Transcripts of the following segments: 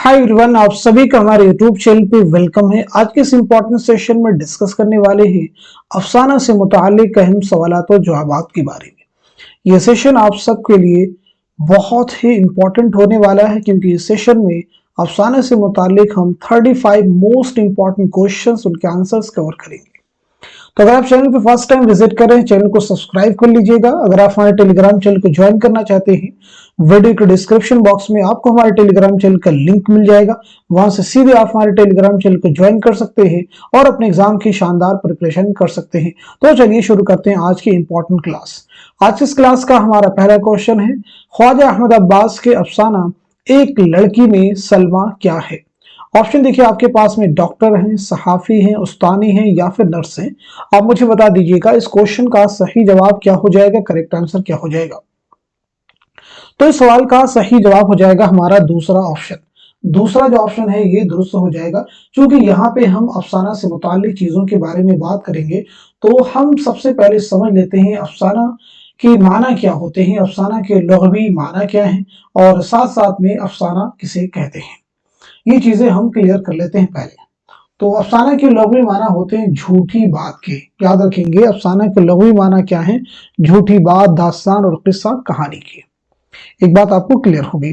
Hi everyone, आप सभी का हमारे यूट्यूब चैनल पे वेलकम है। आज के इस इम्पोर्टेंट सेशन में डिस्कस करने वाले हैं अफसाना से मुताल्लिक अहम सवालात और जवाबात के बारे में। यह सेशन आप सबके लिए बहुत ही इम्पोर्टेंट होने वाला है क्योंकि इस सेशन में अफसाना से मुताल्लिक हम 35 मोस्ट इम्पोर्टेंट क्वेश्चंस उनके आंसर्स कवर करेंगे। तो अगर आप चैनल पे फर्स्ट टाइम विजिट कर रहे हैं, चैनल को सब्सक्राइब कर लीजिएगा। अगर आप हमारे टेलीग्राम चैनल को ज्वाइन करना चाहते हैं, वीडियो के डिस्क्रिप्शन बॉक्स में आपको हमारे टेलीग्राम चैनल का लिंक मिल जाएगा। वहां से सीधे आप हमारे टेलीग्राम चैनल को ज्वाइन कर सकते हैं और अपने एग्जाम की शानदार प्रिपरेशन कर सकते हैं। तो चलिए शुरू करते हैं आज की इंपॉर्टेंट क्लास। आज इस क्लास का हमारा पहला क्वेश्चन है, ख्वाजा अहमद अब्बास के अफसाना एक लड़की में सलमा क्या है? ऑप्शन देखिए आपके पास में, डॉक्टर हैं, सहाफी हैं, उस्तानी हैं या फिर नर्स हैं। आप मुझे बता दीजिएगा इस क्वेश्चन का सही जवाब क्या हो जाएगा, करेक्ट आंसर क्या हो जाएगा। तो इस सवाल का सही जवाब हो जाएगा हमारा दूसरा ऑप्शन। दूसरा जो ऑप्शन है ये दुरुस्त हो जाएगा। क्योंकि यहाँ पे हम अफसाना से मुताल्लिक चीजों के बारे में बात करेंगे तो हम सबसे पहले समझ लेते हैं अफसाना के माना क्या होते हैं, अफसाना के लुग़वी माना क्या है और साथ साथ में अफसाना किसे कहते हैं। ये चीजें हम क्लियर कर लेते हैं पहले। तो अफसाना के लुग़वी माना होते हैं झूठी बात के। याद रखेंगे अफसाना के लुग़वी माना क्या है, झूठी बात, दास्तान और किस्सा, कहानी की। एक बात आपको क्लियर होगी।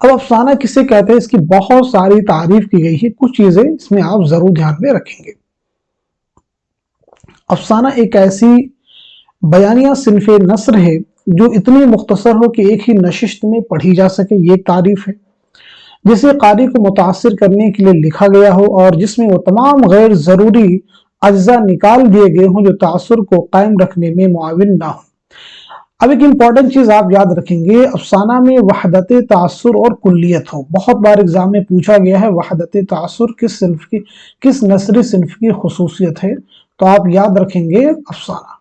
अब अफसाना किसे कहते हैं, इसकी बहुत सारी तारीफ की गई है, कुछ चीजें इसमें आप जरूर ध्यान में रखेंगे। अफसाना एक ऐसी बयानिया सिन्फ़े नस्र है जो इतनी मुख्तसर हो कि एक ही नशिस्त में पढ़ी जा सके, ये एक तारीफ है। जिसे कारी को मुतासिर करने के लिए लिखा गया हो और जिसमें वो तमाम गैर जरूरी अज्जा निकाल दिए गए हों जो तासुर को कायम रखने में मुआविन ना हो। अब एक इंपॉर्टेंट चीज आप याद रखेंगे, अफसाना में वहदत तासुर और कुल्लियत हो। बहुत बार एग्जाम में पूछा गया है वहदत तासुर किस सिन्फ की, किस नस्री सिन्फ की खुसूसियत है, तो आप याद रखेंगे अफसाना।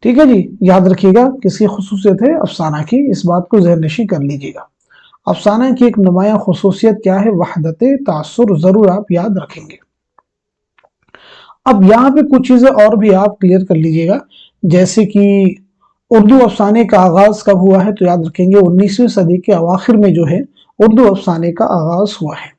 ठीक है जी, याद रखिएगा किसकी खुसूसियत है, अफसाना की। इस बात को ज़हननशीं कर लीजिएगा। अफसाना की एक नुमाया खुसूसियत क्या है, वहदत तासुर, जरूर आप याद रखेंगे। अब यहाँ पे कुछ चीजें और भी आप क्लियर कर लीजिएगा, जैसे कि उर्दू अफसाने का आगाज कब हुआ है, तो याद रखेंगे 19वीं सदी के अवाखिर में जो है उर्दू अफसाने का आगाज हुआ है।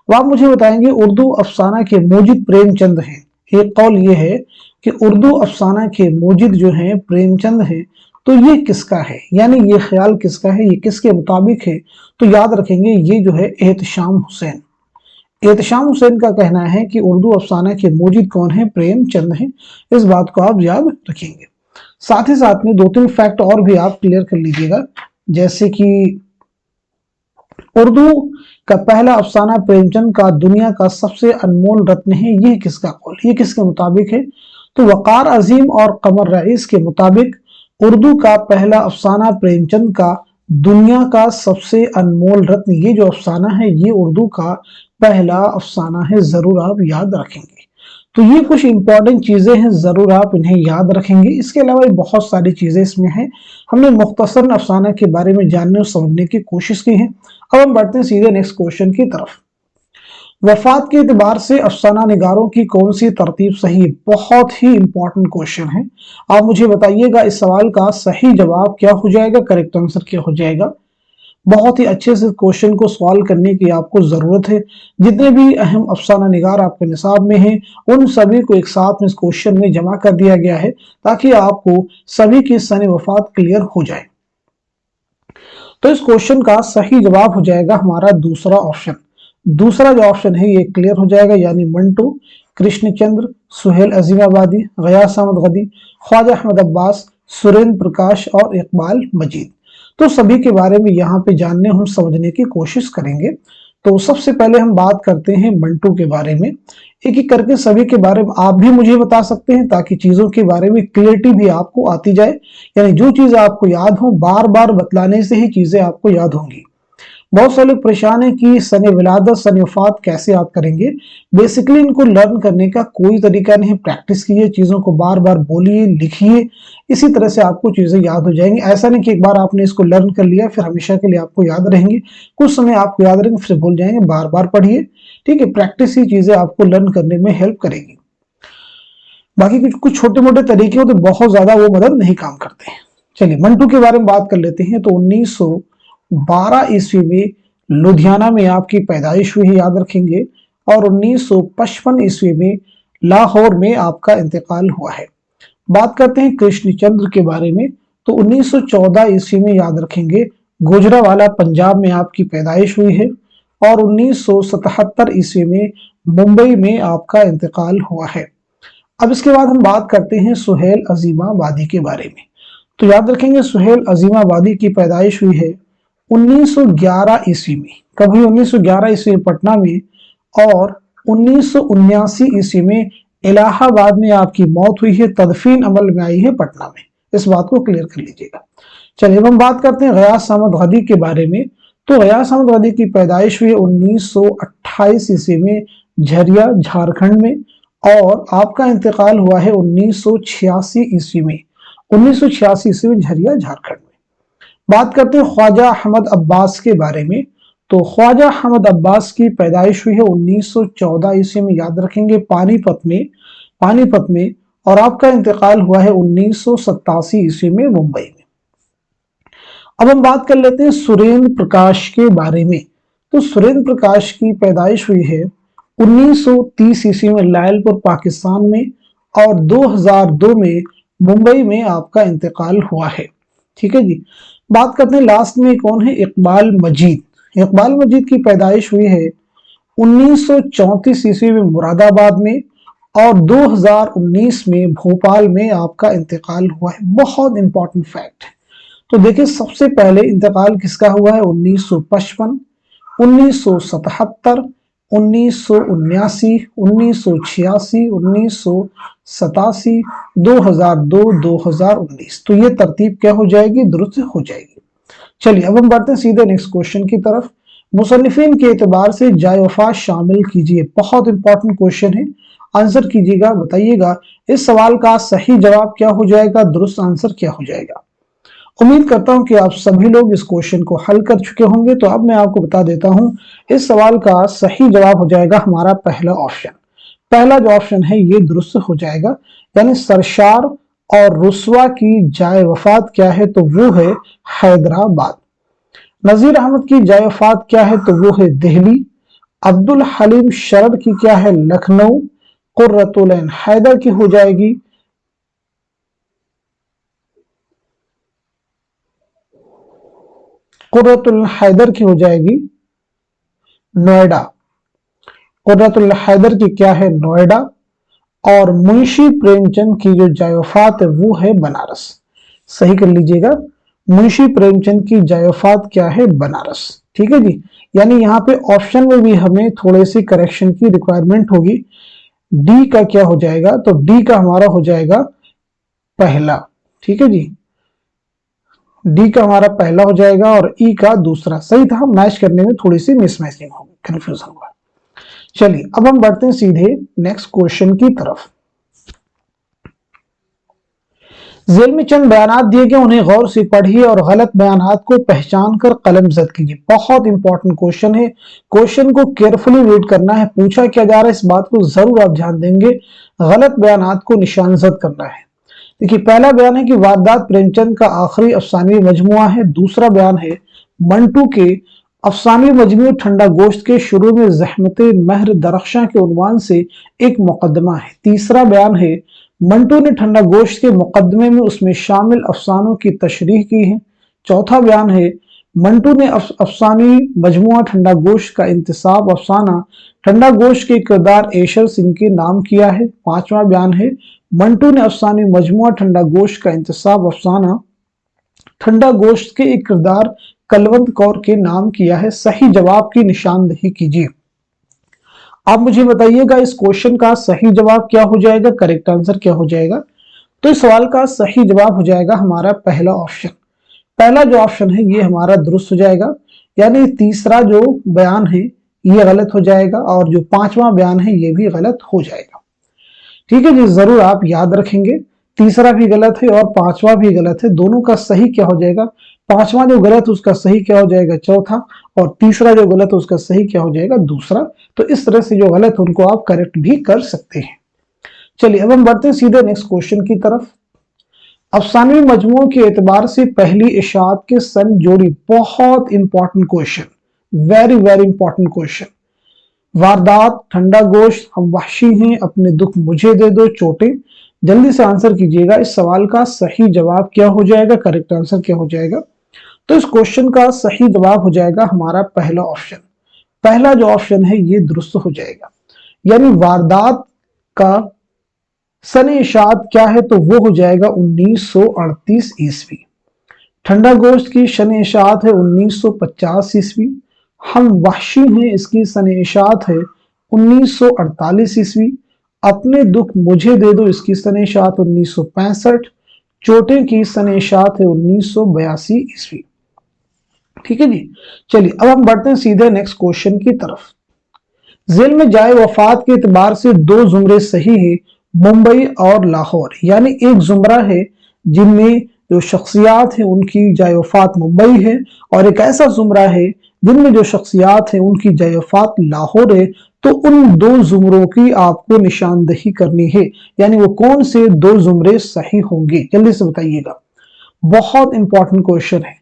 अब आप मुझे बताएंगे उर्दू अफसाना के मूजिद प्रेमचंद हैं। एक कौल ये है कि उर्दू अफसाना के मूजिद जो हैं प्रेमचंद हैं, तो ये किसका है, यानी ये ख्याल किसका है, ये किसके मुताबिक है, तो याद रखेंगे ये जो है एहतशाम हुसैन। एहतशाम हुसैन का कहना है कि उर्दू अफसाना के मूजिद कौन है, प्रेमचंद हैं। इस बात को आप याद रखेंगे। साथ ही साथ में 2-3 फैक्ट और भी आप क्लियर कर लीजिएगा, जैसे कि उर्दू का पहला अफसाना प्रेमचंद का दुनिया का सबसे अनमोल रत्न है, ये किसका कौल, ये किसके मुताबिक है, तो वकार अजीम और कमर रईस के मुताबिक उर्दू का पहला अफसाना प्रेमचंद का दुनिया का सबसे अनमोल रत्न, ये जो अफसाना है ये उर्दू का पहला अफसाना है, जरूर आप याद रखेंगे। तो ये कुछ इंपॉर्टेंट चीजें हैं, जरूर आप इन्हें याद रखेंगे। इसके अलावा बहुत सारी चीजें इसमें हैं, हमने मुख्तसर अफसाना के बारे में जानने और समझने की कोशिश की है। अब हम बढ़ते हैं सीधे नेक्स्ट क्वेश्चन की तरफ। वफात के एतबार से अफसाना निगारों की कौन सी तरतीब सही है? बहुत ही इंपॉर्टेंट क्वेश्चन है। आप मुझे बताइएगा इस सवाल का सही जवाब क्या हो जाएगा, करेक्ट आंसर क्या हो जाएगा। बहुत ही अच्छे से क्वेश्चन को सॉल्व करने की आपको जरूरत है। जितने भी अहम अफसाना निगार आपके निसाब में हैं उन सभी को एक साथ में इस क्वेश्चन में जमा कर दिया गया है ताकि आपको सभी की सन वफात क्लियर हो जाए। तो इस क्वेश्चन का सही जवाब हो जाएगा हमारा दूसरा ऑप्शन। दूसरा जो ऑप्शन है ये क्लियर हो जाएगा, यानी मंटू, कृष्णचंद्र, सुहेल अजीमाबादी, गयास अहमद गदी, ख्वाजा अहमद अब्बास, सुरेंद्र प्रकाश और इकबाल मजीद। तो सभी के बारे में यहाँ पे जानने हम समझने की कोशिश करेंगे। तो सबसे पहले हम बात करते हैं मंटू के बारे में। एक एक करके सभी के बारे में आप भी मुझे बता सकते हैं ताकि चीजों के बारे में क्लियरिटी भी आपको आती जाए, यानी जो चीज आपको याद हो बार बार बतलाने से ही चीजें आपको याद होंगी। बहुत सारे लोग परेशान है कि सन विलादत, सन वफात कैसे याद करेंगे। बेसिकली इनको लर्न करने का कोई तरीका नहीं, प्रैक्टिस कीजिए, चीजों को बार बार बोलिए, लिखिए, इसी तरह से आपको चीजें याद हो जाएंगी। ऐसा नहीं कि एक बार आपने इसको लर्न कर लिया फिर हमेशा के लिए आपको याद रहेंगे, कुछ समय आपको याद रहेंगे फिर भूल जाएंगे। बार बार पढ़िए, ठीक है, प्रैक्टिस ही चीजें आपको लर्न करने में हेल्प करेगी। बाकी कुछ छोटे मोटे तरीके हो तो बहुत ज्यादा वो मदद नहीं काम करते हैं। चलिए मंटू के बारे में बात कर लेते हैं। तो 1912 ईस्वी में लुधियाना में आपकी पैदाइश हुई है, याद रखेंगे, और 1955 ईस्वी में लाहौर में आपका इंतकाल हुआ है। बात करते हैं कृष्णचंद्र के बारे में, तो 1914 ईस्वी में, याद रखेंगे, गुजरावाला पंजाब में आपकी पैदाइश हुई है, और 1977 ईस्वी में मुंबई में आपका इंतकाल हुआ है। अब इसके बाद हम बात करते हैं सुहेल अजीमाबादी के बारे में। तो याद रखेंगे सुहेल अजीमाबादी की पैदाइश हुई है 1911 ईस्वी में। कब हुई? 1911 ईस्वी में पटना में, और 1979 ईस्वी में इलाहाबाद में आपकी मौत हुई है, तदफीन अमल में आई है पटना में। इस बात को क्लियर कर लीजिएगा। चलिए अब हम बात करते हैं गयास अहमद गदी के बारे में। तो गयास अहमद गदी की पैदाइश हुई 1928 ईस्वी में झरिया झारखंड में, और आपका इंतकाल हुआ है 1986 ईस्वी में। 1986 ईस्वी में झरिया झारखंड में। बात करते हैं ख्वाजा अहमद अब्बास के बारे में। तो ख्वाजा अहमद अब्बास की पैदाइश हुई है 1914 ईस्वी में, याद रखेंगे, पानीपत में, और आपका इंतकाल हुआ है 1987 ईस्वी में मुंबई में। अब हम बात कर लेते हैं सुरेंद्र प्रकाश के बारे में। तो सुरेंद्र प्रकाश की पैदाइश हुई है 1930 ईस्वी में लायलपुर पाकिस्तान में, और 2002 में मुंबई में आपका इंतकाल हुआ है। ठीक है जी। बात करते हैं लास्ट में कौन है? इकबाल मजीद। इकबाल मजीद की पैदाइश हुई है 1934 ईस्वी में मुरादाबाद में, और 2019 में भोपाल में आपका इंतकाल हुआ है। बहुत इंपॉर्टेंट फैक्ट। तो देखिए सबसे पहले इंतकाल किसका हुआ है? 1955, 1977, 1979, 1986, 1987, 2002, 2019। तो ये तरतीब क्या हो जाएगी? दुरुस्त हो जाएगी। चलिए अब हम बढ़ते हैं सीधे नेक्स्ट क्वेश्चन की तरफ। मुसन्निफिन के एतबार से जाए वफात शामिल कीजिए। बहुत इंपॉर्टेंट क्वेश्चन है, आंसर कीजिएगा, बताइएगा इस सवाल का सही जवाब क्या हो जाएगा, दुरुस्त आंसर क्या हो जाएगा। उम्मीद करता हूं कि आप सभी लोग इस क्वेश्चन को हल कर चुके होंगे। तो अब मैं आपको बता देता हूं, इस सवाल का सही जवाब हो जाएगा हमारा पहला ऑप्शन। पहला जो ऑप्शन है ये दुरुस्त हो जाएगा, यानी सरशार और रुस्वा की जाए वफात क्या है? तो वो है हैदराबाद। नजीर अहमद की जाए वफात क्या है? तो वो है दिल्ली। अब्दुल हलीम शरद की क्या है? लखनऊ। कुर्रतुल ऐन हैदर की हो जाएगी कुर्रतुल हैदर की हो जाएगी नोएडा। कुर्रतुल हैदर की क्या है? नोएडा। और मुंशी प्रेमचंद की जो जाए वफात है वो है बनारस। सही कर लीजिएगा, मुंशी प्रेमचंद की जाए वफात क्या है? बनारस। ठीक है जी। यानी यहाँ पे ऑप्शन में भी हमें थोड़े सी करेक्शन की रिक्वायरमेंट होगी। डी का क्या हो जाएगा? तो डी का हमारा हो जाएगा पहला। ठीक है जी, डी का हमारा पहला हो जाएगा और ई का दूसरा। सही था, मैच करने में थोड़ी सी मिसमैचिंग होगी, कंफ्यूजन हुआ। चलिए अब हम बढ़ते हैं सीधे नेक्स्ट क्वेश्चन की तरफ। जेल में चंद बयानात दिए गए, उन्हें गौर से पढ़िए और गलत बयानात को पहचान कर कलमजद कीजिए। बहुत इंपॉर्टेंट क्वेश्चन है, क्वेश्चन को केयरफुली रीड करना है। पूछा क्या जा रहा है इस बात को जरूर आप ध्यान देंगे। गलत बयानात को निशानजद करना है। देखिए पहला बयान है कि वारदात प्रेमचंद का आखिरी अफसानवी मजमुआ है। दूसरा बयान है मंटू के अफसानवी मजमू ठंडा गोश्त के शुरू में जहमत महर दरख्शां के उन्वान से एक मुकदमा है। तीसरा बयान है मंटू ने ठंडा गोश्त के मुकदमे में उसमें शामिल अफसानों की तशरीह की है। चौथा बयान है मंटू ने अफसानी मजमुआ ठंडा गोश्त का इंतसाब अफसाना ठंडा गोश्त के किरदार एशर सिंह के नाम किया है। पांचवा बयान है मंटू ने अफसानी मजमुआ ठंडा गोश्त का इंतसाब अफसाना ठंडा गोश्त के एक किरदार कलवंत कौर के नाम किया है। सही जवाब की निशानदेही कीजिए। आप मुझे बताइएगा इस क्वेश्चन का सही जवाब क्या हो जाएगा, करेक्ट आंसर क्या हो जाएगा। तो इस सवाल का सही जवाब हो जाएगा हमारा पहला ऑप्शन। पहला जो ऑप्शन है ये हमारा दुरुस्त हो जाएगा, यानी तीसरा जो बयान है ये गलत हो जाएगा और जो पांचवा बयान है ये भी गलत हो जाएगा। ठीक है जी, जरूर आप याद रखेंगे। तीसरा भी गलत है और पांचवा भी गलत है। दोनों का सही क्या हो जाएगा? पांचवा जो गलत है उसका सही क्या हो जाएगा? चौथा। और तीसरा जो गलत है उसका सही क्या हो जाएगा? दूसरा। तो इस तरह से जो गलत है उनको आप करेक्ट भी कर सकते हैं। चलिए अब हम बढ़ते हैं सीधे नेक्स्ट क्वेश्चन की तरफ। अफसानवी मजमूओं के एतबार से पहली इशाअत के सन जोड़ी। बहुत important question, very very important question. वारदात, ठंडा गोश्त, हम वहशी हैं, अपने दुख मुझे दे दो, चोटें। जल्दी से आंसर कीजिएगा। इस सवाल का सही जवाब क्या हो जाएगा, करेक्ट आंसर क्या हो जाएगा? तो इस क्वेश्चन का सही जवाब हो जाएगा हमारा पहला ऑप्शन। पहला जो ऑप्शन है ये दुरुस्त हो जाएगा। यानी वारदात का सने इशात क्या है, तो वो हो जाएगा 1938 ईस्वी। ठंडा गोश्त की शने इशात है 1950 ईस्वी। हम वहशी हैं, इसकी सने इशात है 1948 ईस्वी। अपने दुख मुझे दे दो, इसकी सने इशात 1965। चोटें की सने इशात है 1982 ईस्वी। ठीक है जी। चलिए अब हम बढ़ते हैं सीधे नेक्स्ट क्वेश्चन की तरफ। जेल में जाए वफात के एतबार से दो जुमरे सही है, मुंबई और लाहौर। यानी एक जुमरा है जिनमें जो शख्सियात है उनकी जाए वफात मुंबई है, और एक ऐसा जुमरा है जिनमें जो शख्सियात है उनकी जाए वफात लाहौर है। तो उन दो जुमरों की आपको निशानदही करनी है, यानी वो कौन से दो जुमरे सही होंगे, जल्दी से बताइएगा। बहुत इंपॉर्टेंट क्वेश्चन है।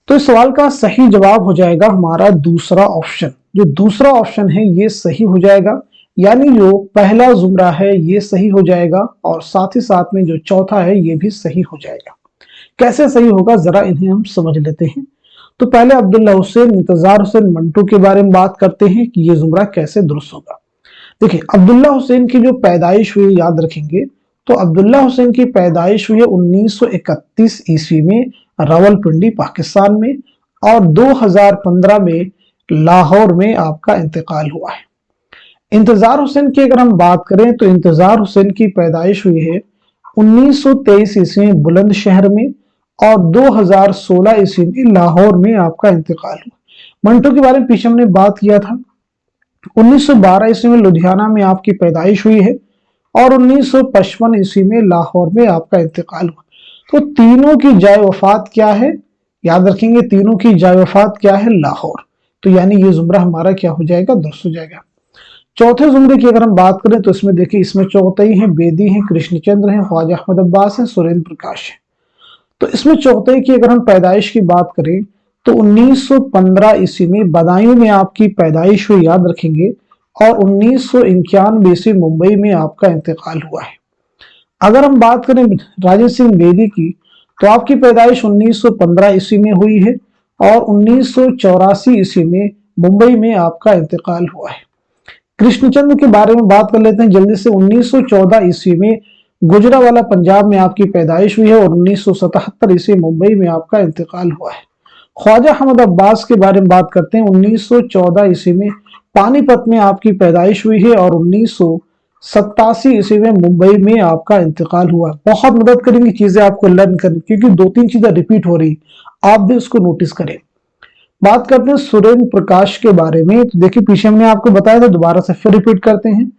तो इस सवाल का सही जवाब हो जाएगा हमारा दूसरा ऑप्शन। जो दूसरा ऑप्शन है ये सही हो जाएगा, यानी जो पहला जुमरा है ये सही हो जाएगा, और साथ ही साथ में जो चौथा है ये भी सही हो जाएगा। कैसे सही होगा, जरा इन्हें हम समझ लेते हैं। तो पहले अब्दुल्ला हुसैन, इंतजार हुसैन, मंटू के बारे में बात करते हैं कि ये जुमरा कैसे दुरुस्त होगा। देखिए, अब्दुल्ला हुसैन की जो पैदाइश हुई, याद रखेंगे, तो अब्दुल्ला हुसैन की पैदाइश हुई है 1931 ईस्वी में रावलपिंडी पाकिस्तान में, और 2015 में लाहौर में आपका इंतकाल हुआ है। इंतजार हुसैन की अगर हम बात करें तो इंतजार हुसैन की पैदाइश हुई है 1923 ईस्वी में बुलंदशहर में, और 2016 ईस्वी में लाहौर में आपका इंतकाल हुआ। मंटू के बारे में पीछे हमने बात किया था। 1912 ईस्वी में लुधियाना में आपकी पैदाइश हुई है, और 1955 ईस्वी में लाहौर में आपका इंतकाल हुआ। तो तीनों की जाए वफात क्या है, याद रखेंगे, तीनों की जाए वफात क्या है, लाहौर। तो यानी ये जुमरा हमारा क्या हो जाएगा, दुरुस्त हो जाएगा। चौथे जुमरे की अगर हम बात करें तो इसमें देखिए, इसमें चौथई है, बेदी है, कृष्णचंद्र है, ख्वाजा अहमद अब्बास है, सुरेंद्र प्रकाश है। तो इसमें चौथई की अगर हम पैदाइश की बात करें तो 1915 ईस्वी में बदायूं में आपकी पैदाइश हुई, याद रखेंगे, और 1991 ईस्वी मुंबई में आपका इंतकाल हुआ है। अगर हम बात करें राजेंद्र सिंह बेदी की, तो आपकी पैदाइश 1915 ईस्वी में हुई है, और 1984 ईस्वी में मुंबई में आपका इंतकाल हुआ है। कृष्णचंद्र के बारे में बात कर लेते हैं जल्दी से। 1914 ईस्वी में गुजरावाला पंजाब में आपकी पैदाइश हुई है, और 1977 ईस्वी मुंबई में आपका इंतकाल हुआ है। ख्वाजा अहमद अब्बास के बारे में बात करते हैं। 1914 ईस्वी में पानीपत में आपकी पैदाइश हुई है, और 1987 ईस्वी में मुंबई में आपका इंतकाल हुआ। बहुत मदद करेंगी चीजें आपको लर्न करने, क्योंकि दो तीन चीजें रिपीट हो रही, आप भी उसको नोटिस करें। बात करते हैं सुरेंद्र प्रकाश के बारे में। तो देखिए, पीछे हमने आपको बताया था, दोबारा से फिर रिपीट करते हैं।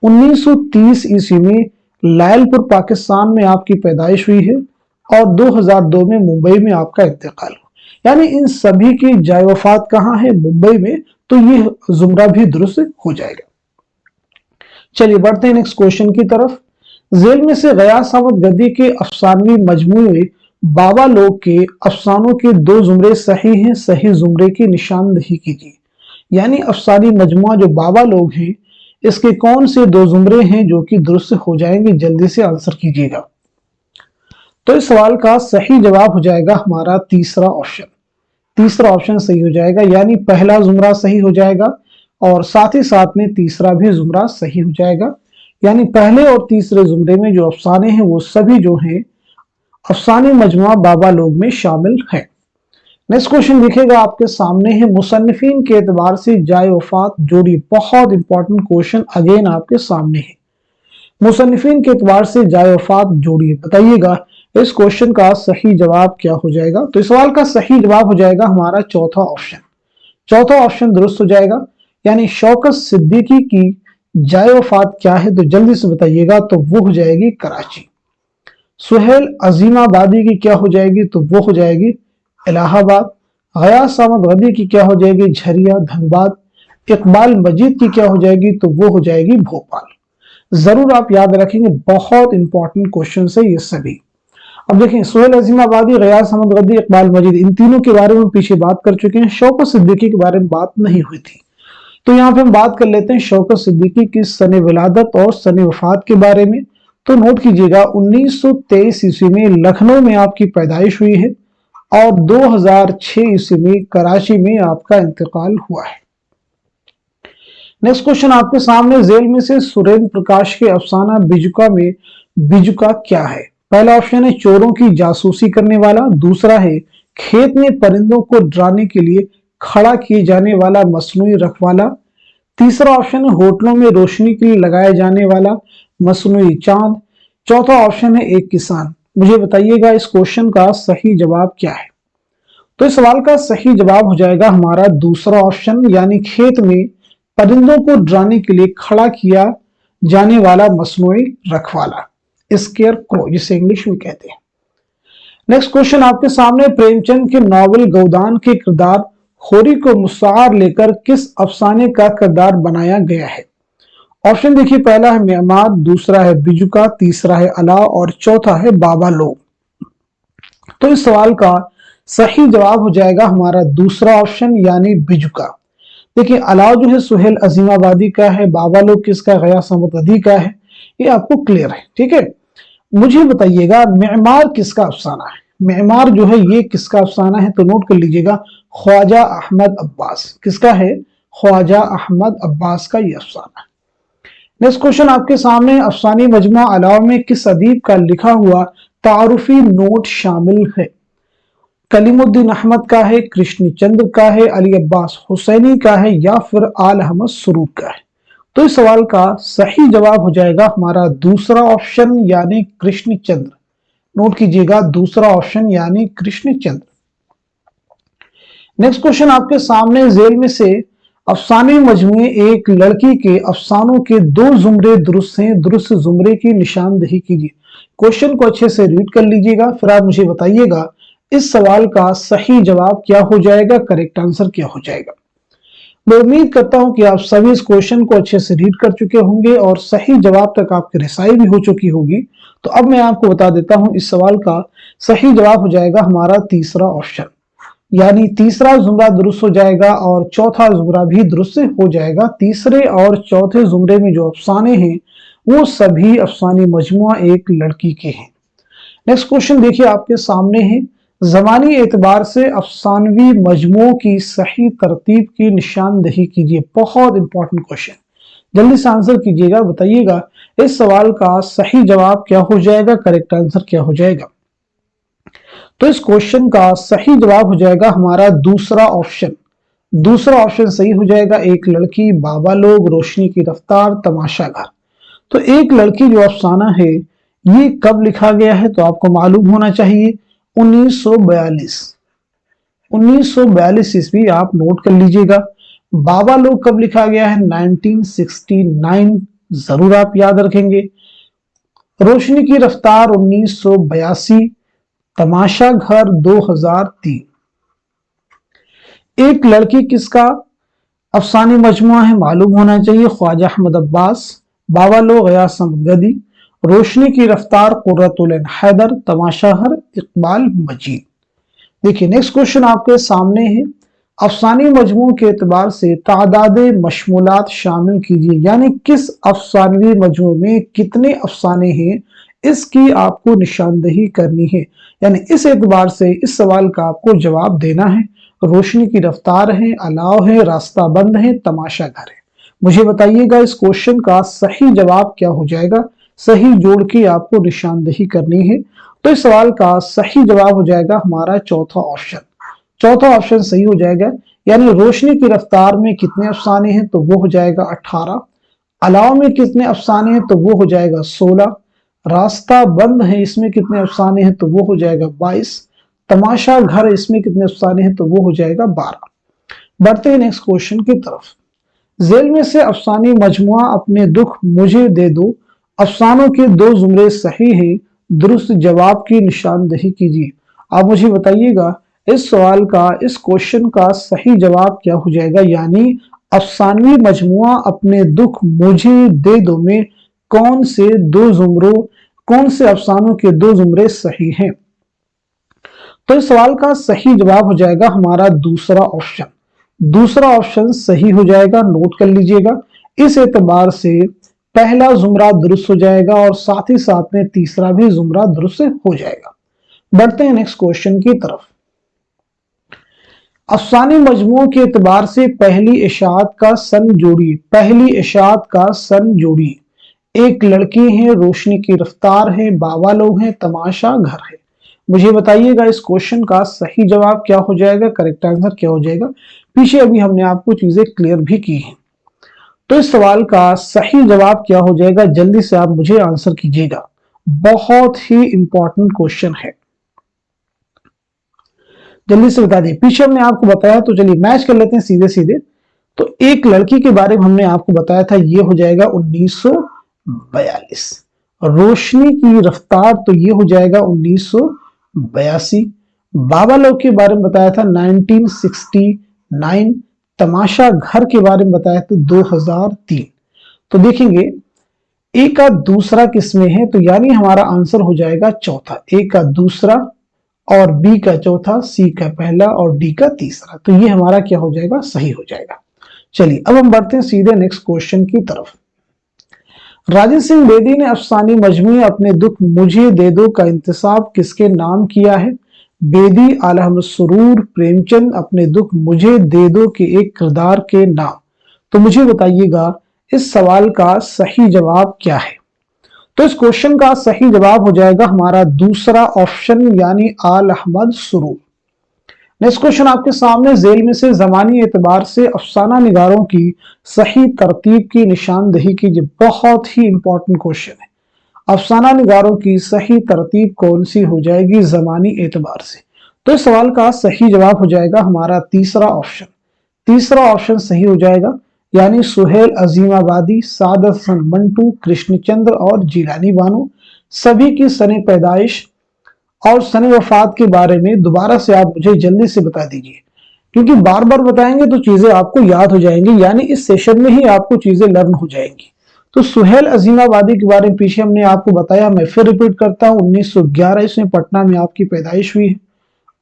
1930 ईस्वी में लायलपुर पाकिस्तान में आपकी पैदाइश हुई है, और 2002 में मुंबई में आपका इंतकाल हुआ। यानी इन सभी की जाए वफात कहाँ है, मुंबई में। तो ये जुमरा भी दुरुस्त हो जाएगा। चलिए बढ़ते हैं नेक्स्ट क्वेश्चन की तरफ। जेल में से गयास अहमद गद्दी के अफसानवी मजमूए बाबा लोग के अफसानों के दो जुमरे सही हैं, सही जुमरे की निशानदही कीजिए। यानी अफसानी मजमुआ जो बाबा लोग हैं, इसके कौन से दो जुमरे हैं जो कि दुरुस्त हो जाएंगे, जल्दी से आंसर कीजिएगा। तो इस सवाल का सही जवाब हो जाएगा हमारा तीसरा ऑप्शन। तीसरा ऑप्शन सही हो जाएगा, यानी पहला जुमरा सही हो जाएगा, और साथ ही साथ में तीसरा भी जुमरा सही हो जाएगा। यानी पहले और तीसरे जुमरे में जो अफसाने हैं वो सभी जो हैं अफसाने मजमुआ बाबा लोग में शामिल है। नेक्स्ट क्वेश्चन लिखेगा आपके सामने है, मुसन्निफीन के एतबार से जाए वफात जोड़ी। बहुत इंपॉर्टेंट क्वेश्चन अगेन आपके सामने है। मुसन्निफीन के एतबार से जाए वफात जोड़िए, बताइएगा इस क्वेश्चन का सही जवाब क्या हो जाएगा। तो इस सवाल का सही जवाब हो जाएगा हमारा चौथा ऑप्शन। चौथा ऑप्शन दुरुस्त हो जाएगा, यानी शौकत सिद्दीकी की जाए वफात क्या है, तो जल्दी से बताइएगा। तो वो हो जाएगी कराची। सुहेल अजीमाबादी की क्या हो जाएगी, तो वो हो जाएगी इलाहाबाद। गयास अहमद गद्दी की क्या हो जाएगी, झरिया धनबाद। इकबाल मजीद की क्या हो जाएगी, तो वो हो जाएगी भोपाल। जरूर आप याद रखेंगे, बहुत इंपॉर्टेंट क्वेश्चन है ये सभी। अब देखें, सुहेल अजीम आबादी, गयास अहमद गद्दी, इकबाल मजीद, इन तीनों के बारे में पीछे बात कर चुके हैं। शौकत सिद्दीकी के बारे में बात नहीं हुई थी, तो यहाँ पे हम बात कर लेते हैं शौकत सिद्दीकी की सने विलादत और सने वफात के बारे में। तो नोट कीजिएगा, 1923 ईस्वी में लखनऊ में आपकी पैदाइश हुई है और 2006 ईस्वी में कराची में आपका इंतकाल हुआ है। नेक्स्ट क्वेश्चन आपके सामने, जेल में से सुरेंद्र प्रकाश के अफसाना बिजुका में बिजुका क्या है? पहला ऑप्शन है चोरों की जासूसी करने वाला, दूसरा है खेत में परिंदों को डराने के लिए खड़ा किए जाने वाला मसनूई रखवाला, तीसरा ऑप्शन है होटलों में रोशनी के लिए लगाया जाने वाला मसनूई चांद, चौथा ऑप्शन है एक किसान। मुझे बताइएगा इस क्वेश्चन का सही जवाब क्या है? तो इस सवाल का सही जवाब हो जाएगा हमारा दूसरा ऑप्शन, यानी खेत में परिंदों को डराने के लिए खड़ा किया जाने वाला मसनूई रखवाला, स्केयर क्रो जिसे इंग्लिश में कहते हैं। नेक्स्ट क्वेश्चन आपके सामने, प्रेमचंद के नॉवल गोदान के किरदार होरी को मुस्तार लेकर किस अफसाने का किरदार बनाया गया है? ऑप्शन देखिए, पहला है मेहमार, दूसरा है बिजुका, तीसरा है अलाव और चौथा है बाबा लोग। तो इस सवाल का सही जवाब हो जाएगा हमारा दूसरा ऑप्शन, यानी बिजुका। देखिए, अलाव जो है सुहेल अजीमाबादी का है, बाबा लोग किसका, गयास अहमद गद्दी का है, ये आपको क्लियर है, ठीक है। मुझे बताइएगा मेहमार किसका अफसाना है? मेहमार जो है ये किसका अफसाना है? तो नोट कर लीजिएगा, ख्वाजा अहमद अब्बास। किसका है? ख्वाजा अहमद अब्बास का ये अफसाना है। नेक्स्ट क्वेश्चन आपके सामने, अफसानी मजमुआ अलाव में किस अदीब का लिखा हुआ तारुफी नोट शामिल है? कलीमुद्दीन अहमद का है, कृष्ण चंद्र का है, अली अब्बास हुसैनी का है या फिर आल अहमद सुरूर का है? तो इस सवाल का सही जवाब हो जाएगा हमारा दूसरा ऑप्शन, यानी कृष्ण चंद्र। नोट कीजिएगा, दूसरा ऑप्शन यानी कृष्ण चंद्र। नेक्स्ट क्वेश्चन आपके सामने, जेल में से अफसाने मजमुए एक लड़की के अफसानों के दो जुमरे दुरुस्त हैं, दुरुस्त जुमरे की निशानदेही कीजिए। क्वेश्चन को अच्छे से रीड कर लीजिएगा, फिर आप मुझे बताइएगा इस सवाल का सही जवाब क्या हो जाएगा, करेक्ट आंसर क्या हो जाएगा। मैं उम्मीद करता हूं कि आप सभी इस क्वेश्चन को अच्छे से रीड कर चुके होंगे और सही जवाब तक आपकी रिसाई भी हो चुकी होगी। तो अब मैं आपको बता देता हूं, इस सवाल का सही जवाब हो जाएगा हमारा तीसरा ऑप्शन, यानी तीसरा जुमरा दुरुस्त हो जाएगा और चौथा जुमरा भी दुरुस्त हो जाएगा। तीसरे और चौथे जुमरे में जो अफसाने हैं वो सभी अफसानी मजमुआ एक लड़की के हैं। नेक्स्ट क्वेश्चन देखिए आपके सामने है, ज़मानी एतबार से अफसानवी मजमुओं की सही तरतीब की निशानदेही कीजिए। बहुत इंपॉर्टेंट क्वेश्चन, जल्दी से आंसर कीजिएगा, बताइएगा इस सवाल का सही जवाब क्या हो जाएगा, करेक्ट आंसर क्या हो जाएगा। तो इस क्वेश्चन का सही जवाब हो जाएगा हमारा दूसरा ऑप्शन। दूसरा ऑप्शन सही हो जाएगा, एक लड़की, बाबा लोग, रोशनी की रफ्तार, तमाशा घर। तो एक लड़की जो अफसाना है ये कब लिखा गया है? तो आपको मालूम होना चाहिए 1942 ईस्वी, आप नोट कर लीजिएगा। बाबा लोग कब लिखा गया है? 1969, जरूर आप याद रखेंगे। रोशनी की रफ्तार 1982, तमाशा घर 2003। एक लड़की किसका अफसानी मजमुआ है? मालूम होना चाहिए, ख्वाजा अहमद अब्बास, बाबा लोग गयास अहमद गद्दी, रोशनी की रफ्तार कुर्रतुल ऐन हैदर, तमाशा घर इकबाल मजीद। देखिए नेक्स्ट क्वेश्चन आपके सामने है, अफसानी मजमू के एतबार से तादाद मशमूलात शामिल कीजिए, यानी किस अफसानवी मजमू में कितने अफसाने हैं इसकी आपको निशानदेही करनी है। यानी इस एतबार से इस सवाल का आपको जवाब देना है। रोशनी की रफ्तार है, अलाव है, रास्ता बंद है, तमाशा घर है। मुझे बताइएगा इस क्वेश्चन का सही जवाब क्या हो जाएगा। सही जोड़ के आपको निशानदेही करनी है। तो इस सवाल का सही जवाब हो जाएगा हमारा चौथा ऑप्शन। चौथा ऑप्शन सही हो जाएगा, यानी रोशनी की रफ्तार में कितने अफसाने हैं? तो वो हो जाएगा 18। अलाव में कितने अफसाने हैं? तो वो हो जाएगा 16। रास्ता बंद है, इसमें कितने अफसाने हैं? तो वो हो जाएगा 22। तमाशा घर, इसमें कितने अफसाने हैं? तो वो हो जाएगा 12। बढ़ते हैं नेक्स्ट क्वेश्चन की तरफ। जेल में से अफसानी मजमुआ अपने दुख मुझे दे दो, अफसानों के दो जुमरे सही हैं, दुरुस्त जवाब की निशानदेही कीजिए। आप मुझे बताइएगा इस सवाल का, इस क्वेश्चन का सही जवाब क्या हो जाएगा। यानी अफसानवी मजमुआ अपने दुख मुझे दे दो में कौन से दो जुमरों कौन से अफसानों के 2 जुमरे सही हैं? तो इस सवाल का सही जवाब हो जाएगा हमारा दूसरा ऑप्शन। दूसरा ऑप्शन सही हो जाएगा, नोट कर लीजिएगा। इस एतबार से पहला जुमरा दुरुस्त हो जाएगा और साथ ही साथ में तीसरा भी जुमरा दुरुस्त हो जाएगा। बढ़ते हैं नेक्स्ट क्वेश्चन की तरफ। अफसानी मजमू के एतबार से पहली इशाअत का सन जोड़िए। पहली इशाअत का सन जोड़िए। एक लड़की है, रोशनी की रफ्तार है, बाबा लोग हैं, तमाशा घर है। मुझे बताइएगा इस क्वेश्चन का सही जवाब क्या हो जाएगा, करेक्ट आंसर क्या हो जाएगा। पीछे अभी हमने आपको चीजें क्लियर भी की हैं। तो इस सवाल का सही जवाब क्या हो जाएगा, जल्दी से आप मुझे आंसर कीजिएगा। बहुत ही इंपॉर्टेंट क्वेश्चन है, जल्दी से बता दिए। पीछे हमने आपको बताया, तो चलिए मैच कर लेते हैं सीधे सीधे। तो एक लड़की के बारे में हमने आपको बताया था, ये हो जाएगा 1942। रोशनी की रफ्तार, तो ये हो जाएगा 1982। बाबा लोग के बारे में बताया था 1969। तमाशा घर के बारे में बताया था 2003। तो देखेंगे ए का दूसरा किसमें है, तो यानी हमारा आंसर हो जाएगा चौथा। ए का दूसरा और बी का चौथा, सी का पहला और डी का तीसरा। तो ये हमारा क्या हो जाएगा, सही हो जाएगा। चलिए अब हम बढ़ते हैं सीधे नेक्स्ट क्वेश्चन की तरफ। राजेंद्र सिंह बेदी ने अफसानी मजमूए अपने दुख मुझे दे दो का इंतसाब किसके नाम किया है? बेदी, आला अहमद सुरूर, प्रेमचंद अपने दुख मुझे दे दो के एक किरदार के नाम। तो मुझे बताइएगा इस सवाल का सही जवाब क्या है। तो इस क्वेश्चन का सही जवाब हो जाएगा हमारा दूसरा ऑप्शन, यानी आल अहमद सुरूर। नेक्स्ट क्वेश्चन आपके सामने, जेल में से जमानी एतबार से अफसाना निगारों की सही तरतीब की निशानदही कीजिए। बहुत ही इंपॉर्टेंट क्वेश्चन है। अफसाना निगारों की सही तरतीब कौन सी हो जाएगी जमानी एतबार से? तो इस सवाल का सही जवाब हो जाएगा हमारा तीसरा ऑप्शन। तीसरा ऑप्शन सही हो जाएगा, यानी सुहेल अजीमाबादी, सादत हसन मंटू, कृष्णचंद्र और जिलानी बानो। सभी की सने पैदाइश और सने वफात के बारे में दोबारा से आप मुझे जल्दी से बता दीजिए, क्योंकि बार बार बताएंगे तो चीजें आपको याद हो जाएंगी, यानी इस सेशन में ही आपको चीजें लर्न हो जाएंगी। तो सुहेल अजीमाबादी के बारे में पीछे हमने आपको बताया, मैं फिर रिपीट करता हूँ। 1911 ईस्वी में पटना में आपकी पैदाइश हुई है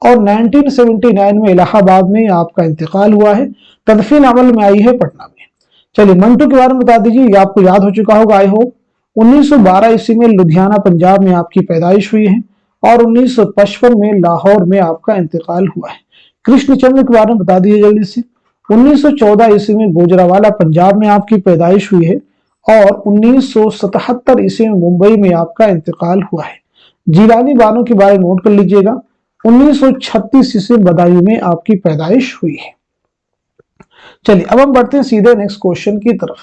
और 1979 में इलाहाबाद में आपका इंतकाल हुआ है। तदफीन अमल में आई है पटना में। चलिए मंटू के बारे में बता दीजिए, ये आपको याद हो चुका होगा आई होप। 1912 ईस्वी में लुधियाना पंजाब में आपकी पैदाइश हुई है और 1955 में लाहौर में आपका इंतकाल हुआ है। कृष्णचंद्र के बारे में बता दीजिए जल्दी से। 1914 ईस्वी में गुजरावाला पंजाब में आपकी पैदाइश हुई है और 1977 ईस्वी में मुंबई में आपका इंतकाल हुआ है। जिलानी बानो के बारे में नोट कर लीजिएगा। 1936 ईस्वी बदायूं में आपकी पैदाइश हुई है। चलिए अब हम बढ़ते हैं सीधे नेक्स्ट क्वेश्चन की तरफ।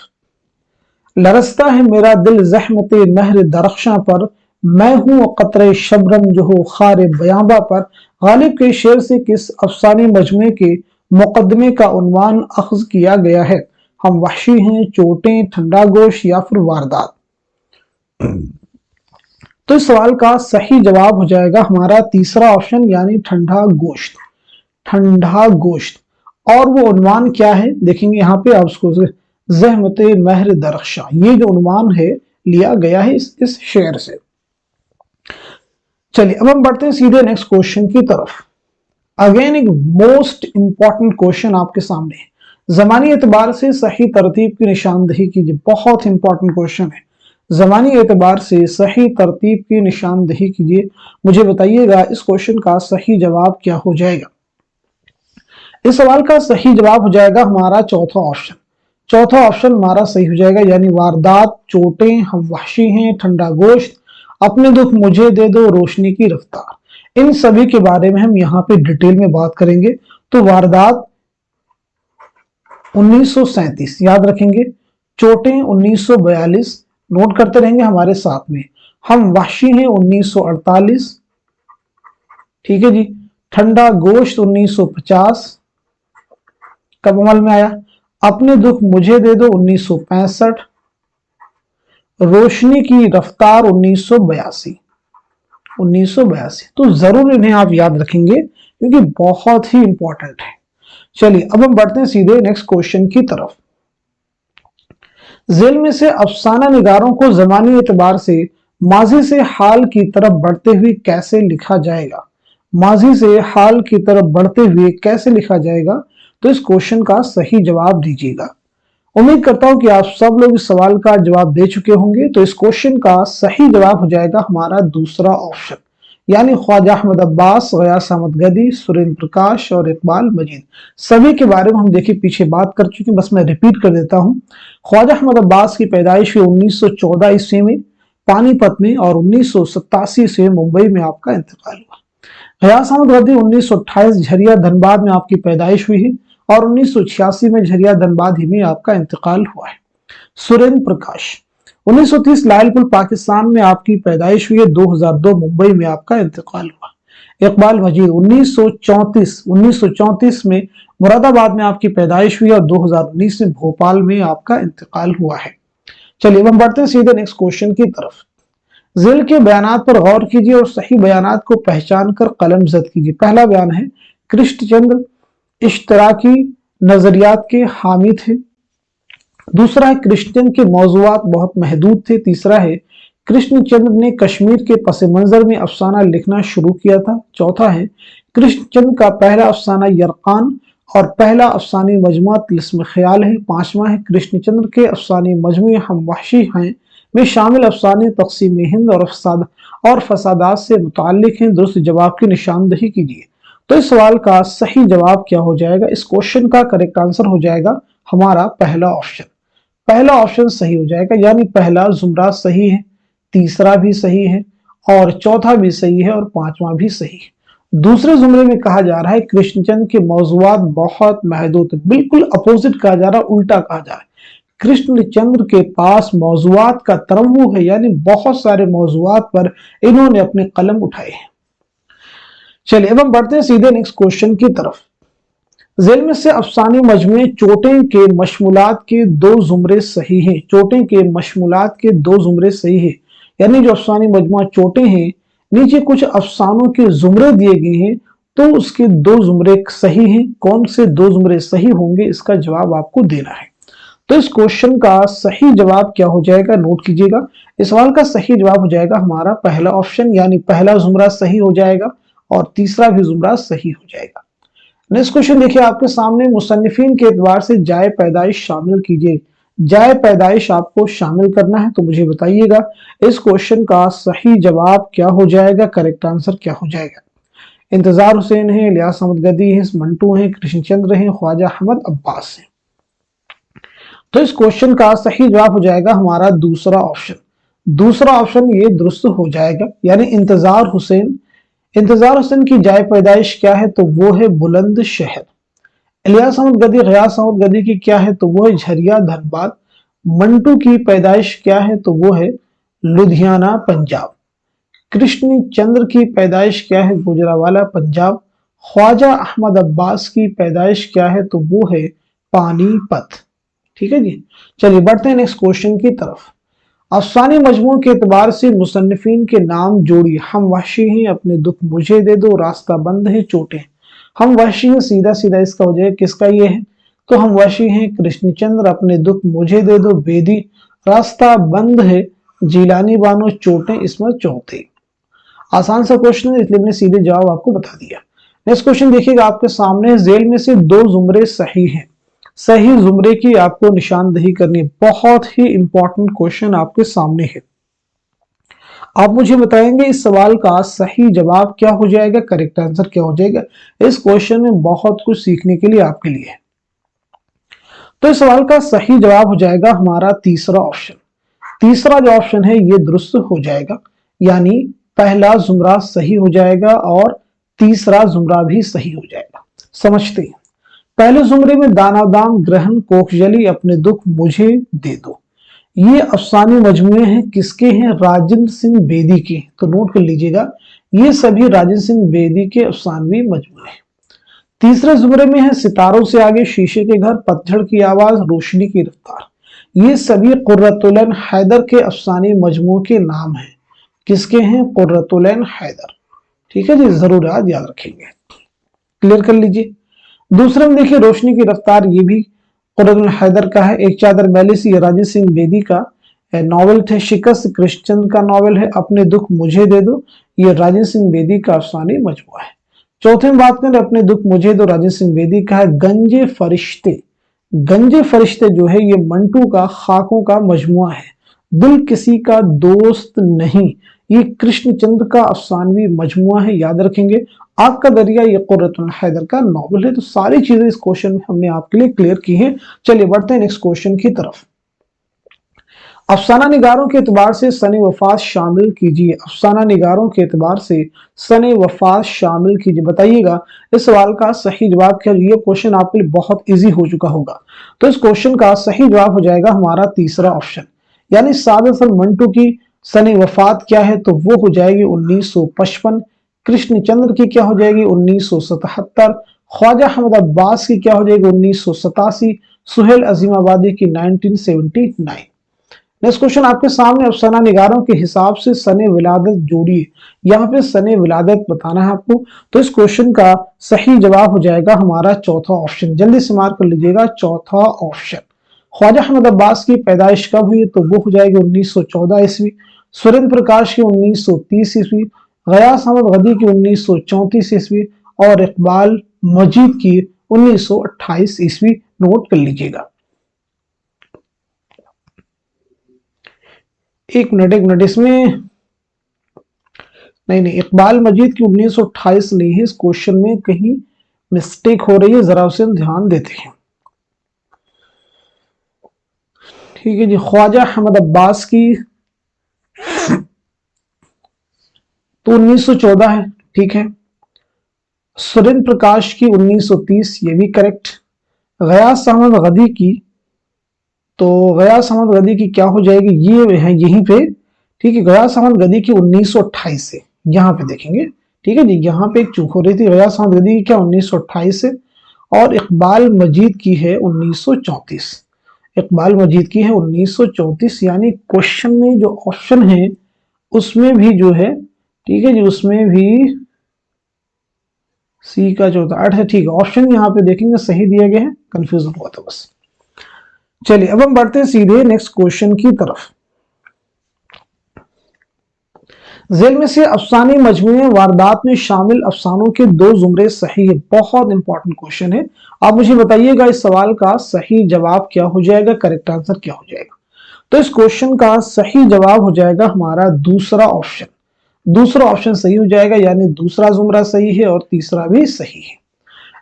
लरसता है मेरा दिल ज़हमते महर दरख्शां पर, मैं हूं कतरे शबरम जो हो खारे बयाबा पर। गालिब के शेर से किस अफसानी मजमे के मुकदमे का उन्वान अख्ज किया गया है? हम वहशी हैं, चोटें, ठंडा गोश या फिर वारदात? तो इस सवाल का सही जवाब हो जाएगा हमारा तीसरा ऑप्शन, यानी ठंडा गोश्त। ठंडा गोश्त। और वो उन्वान क्या है देखेंगे यहाँ पे आप उसको, ज़हमत महर दरख्शां, ये जो उन्वान है लिया गया है इस शेर से। चलिए अब हम बढ़ते हैं सीधे नेक्स्ट क्वेश्चन की तरफ। अगेन एक मोस्ट इंपॉर्टेंट क्वेश्चन आपके सामने है। जमानी एतबार से सही तरतीब की निशानदही कीजिए। बहुत इंपॉर्टेंट क्वेश्चन है। जमानी एतबार से सही तरतीब की निशानदही कीजिए। मुझे बताइएगा इस क्वेश्चन का सही जवाब क्या हो जाएगा। इस सवाल का सही जवाब हो जाएगा हमारा चौथा ऑप्शन। चौथा ऑप्शन हमारा सही हो जाएगा, यानी वारदात, चोटें, हम वहशी हैं, ठंडा गोश्त, अपने दुख मुझे दे दो, रोशनी की रफ्तार। इन सभी के बारे में हम यहाँ पे डिटेल में बात करेंगे। तो वारदात 1937 याद रखेंगे, चोटें 1942 नोट करते रहेंगे हमारे साथ में, हम वहशी हैं 1948, ठीक है जी, ठंडा गोश्त 1950 कब अमल में आया, अपने दुख मुझे दे दो 1965, रोशनी की रफ्तार 1982। तो जरूर इन्हें आप याद रखेंगे क्योंकि बहुत ही इंपॉर्टेंट है। चलिए अब हम बढ़ते हैं सीधे नेक्स्ट क्वेश्चन की तरफ। जेल में से अफसाना निगारों को जमानी एतबार से माजी से हाल की तरफ बढ़ते हुए कैसे लिखा जाएगा? माजी से हाल की तरफ बढ़ते हुए कैसे लिखा जाएगा? तो इस क्वेश्चन का सही जवाब दीजिएगा। उम्मीद करता हूं कि आप सब लोग इस सवाल का जवाब दे चुके होंगे। तो इस क्वेश्चन का सही जवाब हो जाएगा हमारा दूसरा ऑप्शन, यानी ख्वाजा अहमद अब्बास, गयास अहमद गदी, सुरेंद्र प्रकाश और इकबाल मजीद। सभी के बारे में हम देखिए पीछे बात कर चुके हैं, बस मैं रिपीट कर देता हूं। ख्वाजा अहमद अब्बास की पैदाइश हुई 1914 ईस्वी में पानीपत में, और 1987 ईस्वी में मुंबई में आपका इंतकाल हुआ। गयास अहमद गदी 1928 झरिया धनबाद में आपकी पैदाइश हुई है, और 1986 में झरिया धनबाद ही में आपका इंतकाल हुआ है। सुरेंद्र प्रकाश 1930 लायलपुर पाकिस्तान में आपकी पैदाइश हुई है, 2002 मुंबई में आपका इंतकाल हुआ। इकबाल मजीद 1934 में मुरादाबाद में आपकी पैदाइश हुई और 2019 में भोपाल में आपका इंतकाल हुआ है। चलिए अब हम बढ़ते हैं सीधे नेक्स्ट क्वेश्चन की तरफ। ज़िल के बयानात पर गौर कीजिए और सही बयानात को पहचान कर कलमज़द कीजिए। पहला बयान है, कृष्णचंद्र इश्तराकी नजरियात के हामी थे। दूसरा है, कृष्णचंद्र के मौज़ूआत बहुत महदूद थे। तीसरा है, कृष्णचंद्र ने कश्मीर के पस मंजर में अफसाना लिखना शुरू किया था। चौथा है, कृष्णचंद्र का पहला अफसाना यरकान और पहला अफसानी मजमुआ तिलिस्म ख्याल है। पांचवा है, कृष्णचंद्र के अफसानी मजमुए हम वहशी हैं में शामिल अफसाने तक़सीम हिंद और फसादात से मुताल्लिक हैं। दुरुस्त जवाब की निशानदही कीजिए। तो इस सवाल का सही जवाब क्या हो जाएगा? इस क्वेश्चन का करेक्ट आंसर हो जाएगा हमारा पहला ऑप्शन। पहला ऑप्शन सही हो जाएगा, यानी पहला जुमरा सही है, तीसरा भी सही है, और चौथा भी सही है, और पांचवा भी सही है। दूसरे जुमरे में कहा जा रहा है कृष्णचंद्र के मौज़ूआत बहुत महदूद, बिल्कुल अपोजिट कहा जा रहा है, उल्टा कहा जा रहा है। कृष्णचंद्र के पास मौज़ूआत का तनव्वु है, यानी बहुत सारे मौज़ूआत पर इन्होंने अपने कलम उठाए हैं। चलिए अब हम बढ़ते हैं सीधे नेक्स्ट क्वेश्चन की तरफ। ज़ेल में से अफसानी मजमुए चोटें के मशमूलात के दो जुमरे सही हैं। चोटें के मशमूलात के दो जुमरे सही है, यानी जो अफसानी मजमुआ चोटें हैं, नीचे कुछ अफसानों के जुमरे दिए गए हैं, तो उसके दो जुमरे सही हैं। कौन से दो जुमरे सही होंगे, इसका जवाब आपको देना है। तो इस क्वेश्चन का सही जवाब क्या हो जाएगा, नोट कीजिएगा। इस सवाल का सही जवाब हो जाएगा हमारा पहला ऑप्शन, यानी पहला जुमरा सही हो जाएगा और तीसरा भी जुमरा सही हो जाएगा। नेक्स्ट क्वेश्चन देखिए आपके सामने, मुसन्निफीन के एतबार से जाए पैदाइश शामिल कीजिए। जाए पैदाइश आपको शामिल करना है, तो मुझे बताइएगा इस क्वेश्चन का सही जवाब क्या हो जाएगा, करेक्ट आंसर क्या हो जाएगा। इंतजार हुसैन है, इलियास अहमद गदी है, मंटू है, कृष्णचंद्र है, ख्वाजा अहमद अब्बास है। तो इस क्वेश्चन का सही जवाब हो जाएगा हमारा दूसरा ऑप्शन। दूसरा ऑप्शन ये दुरुस्त हो जाएगा, यानी इंतजार हुसैन। इंतजार हुसैन की जाए पैदाइश क्या है, तो वो है बुलंद शहर। इलियास अहमद गदी, गयास अहमद गदी की क्या है, तो वो है झरिया धनबाद। मंटू की पैदाइश क्या है, तो वो है लुधियाना पंजाब। कृष्णचंद्र की पैदाइश क्या है, गुजरावाला पंजाब। ख्वाजा अहमद अब्बास की पैदाइश क्या है, तो वो है पानीपत। ठीक है जी। चलिए बढ़ते हैं नेक्स्ट क्वेश्चन की तरफ। अफसानी मजमू के एतबार से मुसन्निफीन के नाम जोड़िए। हम वहशी हैं, अपने दुख मुझे दे दो, रास्ता बंद है, चोटें। हम वहशी हैं, सीधा सीधा इसका हो जाएगा, किसका ये है, तो हम वहशी हैं कृष्णचंद्र, अपने दुख मुझे दे दो बेदी, रास्ता बंद है जीलानी बानो, चोटें इसमें चौथे। आसान सा क्वेश्चन है, इसलिए मैंने सीधे जवाब आपको बता दिया। नेक्स्ट क्वेश्चन देखिएगा आपके सामने, जेल में से दो जुमरे सही हैं। सही जुमरे की आपको निशानदही करनी है। बहुत ही इंपॉर्टेंट क्वेश्चन आपके सामने है। आप मुझे बताएंगे इस सवाल का सही जवाब क्या हो जाएगा, करेक्ट आंसर क्या हो जाएगा। इस क्वेश्चन में बहुत कुछ सीखने के लिए आपके लिए है। तो इस सवाल का सही जवाब हो जाएगा हमारा तीसरा ऑप्शन। तीसरा जो ऑप्शन है ये दुरुस्त हो जाएगा, यानी पहला जुमरा सही हो जाएगा और तीसरा जुमरा भी सही हो जाएगा। समझते हैं। पहले जुमरे में दानादाम ग्रहण कोखजली, अपने दुख मुझे दे दो, ये अफसानी मजमुए हैं, किसके हैं, राजेंद्र सिंह बेदी के। तो नोट कर लीजिएगा, ये सभी राजेंद्र सिंह बेदी के अफसानवी मजमुए हैं। तीसरे जुमरे में है सितारों से आगे, शीशे के घर, पतझड़ की आवाज, रोशनी की रफ्तार, ये सभी कुर्रतुलैन हैदर के अफसानी मजमू के नाम हैं। किसके हैं, कुर्रतुलैन हैदर। ठीक है जी, जरूर याद रखेंगे, क्लियर कर लीजिए। दूसरे में देखिए रोशनी की रफ्तार, ये भी कुर्रतुलैन हैदर का है। एक चादर मैली सी, राजेंद्र सिंह बेदी का। नॉवेल थे शिकस्त कृष्णचंद्र का नॉवेल है अपने दुख मुझे दे दो, ये राजेंद्र सिंह बेदी का अफसानी मजमूआ है। चौथे में बात करें अपने दुख मुझे दो, राजेंद्र सिंह बेदी का है। गंजे फरिश्ते, गंजे फरिश्ते जो है ये मंटू का खाकों का मजमुआ है। दिल किसी का दोस्त नहीं, ये कृष्णचंद्र का अफसानवी मजमुआ है, याद रखेंगे। आग का दरिया ये कुर्रतुल हैदर का नॉवल है। तो सारी चीजें इस क्वेश्चन में हमने आपके लिए क्लियर की हैं। चलिए बढ़ते हैं नेक्स्ट क्वेश्चन की तरफ। अफसाना निगारों के एतबार से सने वफात शामिल कीजिए। अफसाना निगारों के एतबार से सने वफात शामिल कीजिए, बताइएगा इस सवाल का सही जवाब क्या। ये क्वेश्चन आपके लिए बहुत इजी हो चुका होगा। तो इस क्वेश्चन का सही जवाब हो जाएगा हमारा तीसरा ऑप्शन, यानी साद हसन मंटू की सने वफात क्या है, तो वो हो जाएगी 1955। कृष्णचंद्र की क्या हो जाएगी 1977। ख्वाजा अहमद अब्बास की क्या हो जाएगी 1987। सुहेल अजीमाबादी की 1979। नेक्स्ट क्वेश्चन आपके सामने, अफसाना निगारों के हिसाब से सने विलादत जोड़िए। यहाँ पे सने विलादत बताना है आपको। तो इस क्वेश्चन का सही जवाब हो जाएगा हमारा चौथा ऑप्शन, जल्दी से मार्क कर लीजिएगा, चौथा ऑप्शन। ख्वाजा अहमद अब्बास की पैदाइश कब हुई, तो वो हो जाएगी 1914 ईस्वी। सुरेंद्र प्रकाश की 1930 ईस्वी। गयास अहमद गदी की 1934 ईस्वी और इकबाल मजीद की 1928 ईस्वी। नोट कर लीजिएगा। एक मिनट इसमें नहीं, इकबाल मजीद की 1928 नहीं है, इस क्वेश्चन में कहीं मिस्टेक हो रही है, जरा उसे हम ध्यान देते हैं। ठीक है जी, ख्वाजा अहमद अब्बास की तो 1914 है, ठीक है। सुरेंद्र प्रकाश की 1930, ये भी करेक्ट। गयास अहमद गदी की, तो गयास अहमद गदी की क्या हो जाएगी, ये है यहीं पे, ठीक है। गयास अहमद गदी की 1928 से, यहाँ पे देखेंगे, ठीक है जी, यहाँ पे एक चूक हो रही थी। गयास अहमद गदी की क्या 1928 से, और इकबाल मजीद की है 1934। इकबाल मजीद की है 1934, यानी क्वेश्चन में जो ऑप्शन है उसमें भी जो है, ठीक है जी, उसमें भी सी का जो होता है, ठीक है, ऑप्शन यहाँ पे देखेंगे सही दिया गया है, कंफ्यूजन हुआ था बस। चलिए अब हम बढ़ते हैं सीधे नेक्स्ट क्वेश्चन की तरफ। जेल में से अफसानी मजमूए वारदात में शामिल अफसानों के दो जुमरे सही है। बहुत इंपॉर्टेंट क्वेश्चन है। आप मुझे बताइएगा इस सवाल का सही जवाब क्या हो जाएगा, करेक्ट आंसर क्या हो जाएगा। तो इस क्वेश्चन का सही जवाब हो जाएगा हमारा दूसरा ऑप्शन। दूसरा ऑप्शन सही हो जाएगा, यानी दूसरा जुमरा सही है और तीसरा भी सही है।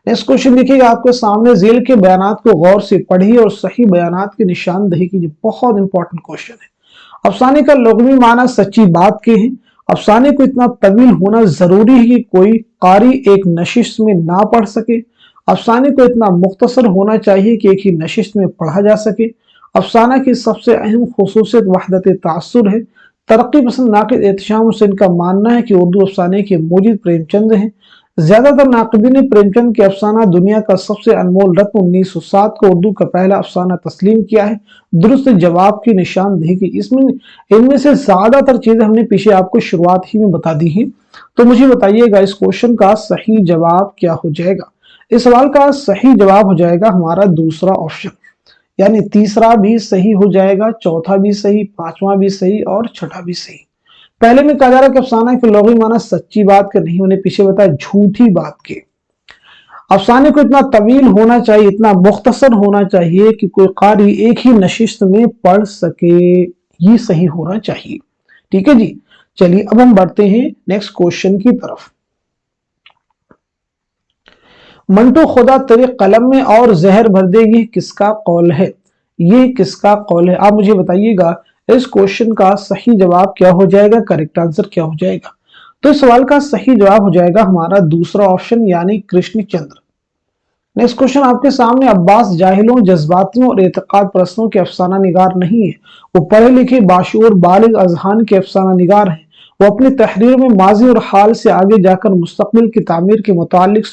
नेक्स्ट क्वेश्चन देखिएगा आपके सामने, जेल के बयानात को गौर से पढ़िए और सही बयानात की निशानदही कीजिए। बहुत इंपॉर्टेंट क्वेश्चन है। अफसाने का लुग़वी माना सच्ची बात के हैं। अफसाने को इतना तवील होना जरूरी है कि कोई कारी एक नशिस्त में ना पढ़ सके। अफसाने को इतना मुख्तसर होना चाहिए कि एक ही नशिस्त में पढ़ा जा सके। अफसाना की सबसे अहम खुसूसियत वहदत तासुर है। तरक्की पसंद नाक़िद एहतशाम हुसैन का मानना है कि उर्दू अफसाने के मूजिद प्रेमचंद हैं। ज्यादातर नाक़िदीन ने प्रेमचंद के अफसाना दुनिया का सबसे अनमोल रत्न 1907 को उर्दू का पहला अफसाना तस्लीम किया है। दुरुस्त जवाब की निशानदेही की, इसमें इनमें से ज्यादातर चीजें हमने पीछे आपको शुरुआत ही में बता दी हैं। तो मुझे बताइएगा इस क्वेश्चन का सही जवाब क्या हो जाएगा। इस सवाल का सही जवाब हो जाएगा हमारा दूसरा ऑप्शन, यानी तीसरा भी सही हो जाएगा, चौथा भी सही, पांचवा भी सही और छठा भी सही। पहले में कहा जा रहा है कि अफसाना के लुग़वी माना सच्ची बात के नहीं, उन्हें पीछे बताया झूठी बात के। अफसाने को इतना तवील होना चाहिए, इतना मुख्तसर होना चाहिए कि कोई कारी एक ही नशिस्त में पढ़ सके, ये सही होना चाहिए। ठीक है जी, चलिए अब हम बढ़ते हैं नेक्स्ट क्वेश्चन की तरफ। मंटू खुदा तेरे कलम में और जहर भर दे, ये किसका कौल है, ये किसका कौल है। आप मुझे बताइएगा इस क्वेश्चन का सही जवाब क्या हो जाएगा, करेक्ट आंसर क्या हो जाएगा। तो इस सवाल का सही जवाब हो जाएगा हमारा दूसरा ऑप्शन, यानी कृष्णचंद्र। नेक्स्ट क्वेश्चन आपके सामने, अब्बास जाहिलों, जज्बातियों और एतकाद परस्तों के अफसाना निगार नहीं है, वो पढ़े लिखे बाशऊर बालिग अजहान के अफसाना निगार हैं। वो अपनी तहरीर में माजी और हाल से आगे जाकर मुस्तकबिल की तामीर के मुतालिक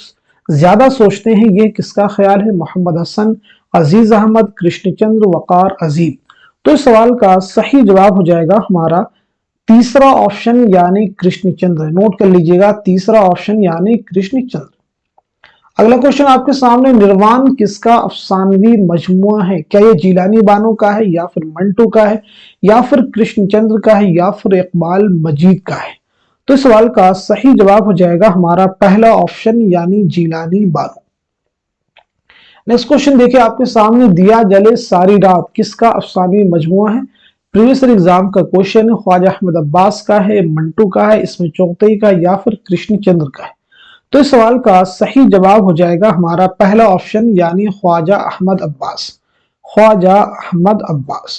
ज्यादा सोचते हैं, ये किसका ख्याल है। मोहम्मद हसन, अजीज अहमद, कृष्णचंद्र, वकार अजीम। तो इस सवाल का सही जवाब हो जाएगा हमारा तीसरा ऑप्शन, यानी कृष्णचंद्र। नोट कर लीजिएगा, तीसरा ऑप्शन यानी कृष्णचंद्र। अगला क्वेश्चन आपके सामने, निर्वाण किसका अफसानवी मजमुआ है? क्या ये जीलानी बानो का है, या फिर मंटू का है, या फिर कृष्णचंद्र का है, या फिर इकबाल मजीद का है? तो इस सवाल का सही जवाब हो जाएगा हमारा पहला ऑप्शन यानी जीलानी बानो। नेक्स्ट क्वेश्चन देखिए आपके सामने, दिया जले सारी रात किसका अफसानवी मजमुआ है? प्रीवियस ईयर एग्जाम का क्वेश्चन है, ख्वाजा अहमद अब्बास का है, मंटू का है, इसमें चौगतई का, या फिर कृष्णचंद्र का है? तो इस सवाल का सही जवाब हो जाएगा हमारा पहला ऑप्शन यानी ख्वाजा अहमद अब्बास, ख्वाजा अहमद अब्बास।